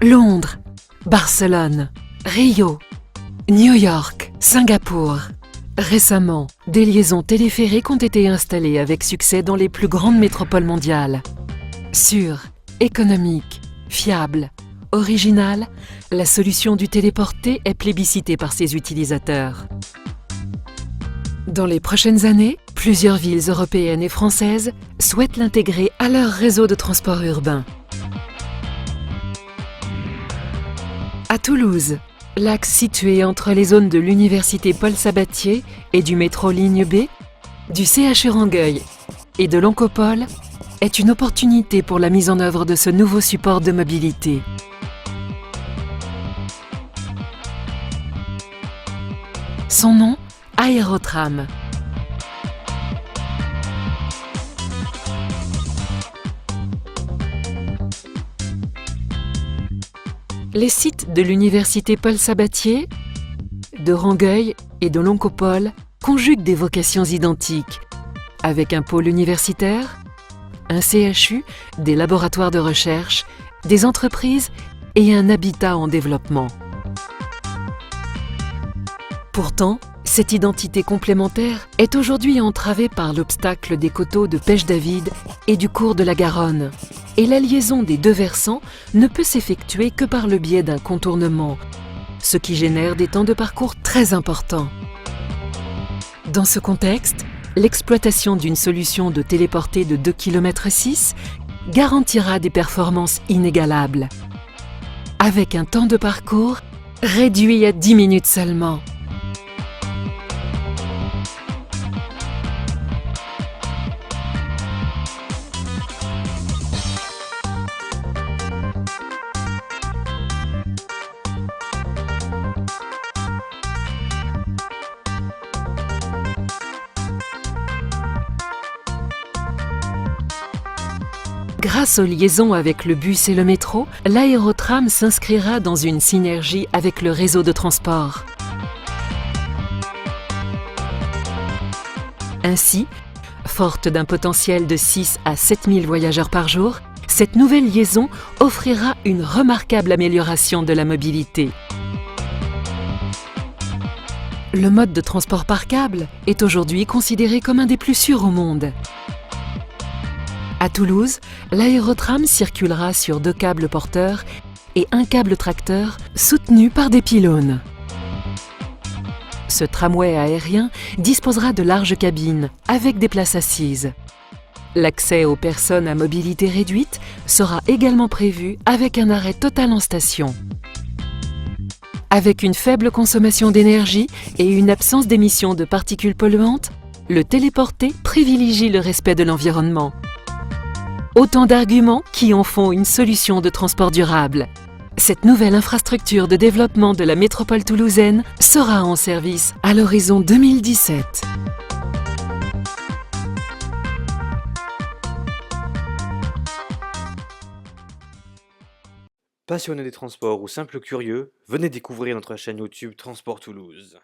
Londres, Barcelone, Rio, New York, Singapour. Récemment, des liaisons téléphériques ont été installées avec succès dans les plus grandes métropoles mondiales. Sûre, économique, fiable, originale, la solution du téléporté est plébiscitée par ses utilisateurs. Dans les prochaines années, plusieurs villes européennes et françaises souhaitent l'intégrer à leur réseau de transport urbain. À Toulouse, l'axe situé entre les zones de l'université Paul Sabatier et du métro Ligne B, du CHU Rangueil et de l'Oncopole, est une opportunité pour la mise en œuvre de ce nouveau support de mobilité. Son nom, Aérotram. Les sites de l'université Paul Sabatier, de Rangueil et de l'Oncopole conjuguent des vocations identiques, avec un pôle universitaire, un CHU, des laboratoires de recherche, des entreprises et un habitat en développement. Pourtant, cette identité complémentaire est aujourd'hui entravée par l'obstacle des coteaux de Pêche-David et du cours de la Garonne, et la liaison des deux versants ne peut s'effectuer que par le biais d'un contournement, ce qui génère des temps de parcours très importants. Dans ce contexte, l'exploitation d'une solution de téléportée de 2,6 km garantira des performances inégalables, avec un temps de parcours réduit à 10 minutes seulement. Grâce aux liaisons avec le bus et le métro, l'aérotram s'inscrira dans une synergie avec le réseau de transport. Ainsi, forte d'un potentiel de 6 à 7 000 voyageurs par jour, cette nouvelle liaison offrira une remarquable amélioration de la mobilité. Le mode de transport par câble est aujourd'hui considéré comme un des plus sûrs au monde. À Toulouse, l'aérotram circulera sur 2 câbles porteurs et un câble tracteur soutenu par des pylônes. Ce tramway aérien disposera de larges cabines avec des places assises. L'accès aux personnes à mobilité réduite sera également prévu avec un arrêt total en station. Avec une faible consommation d'énergie et une absence d'émissions de particules polluantes, le téléporté privilégie le respect de l'environnement. Autant d'arguments qui en font une solution de transport durable. Cette nouvelle infrastructure de développement de la métropole toulousaine sera en service à l'horizon 2017. Passionné des transports ou simple curieux, venez découvrir notre chaîne YouTube Transport Toulouse.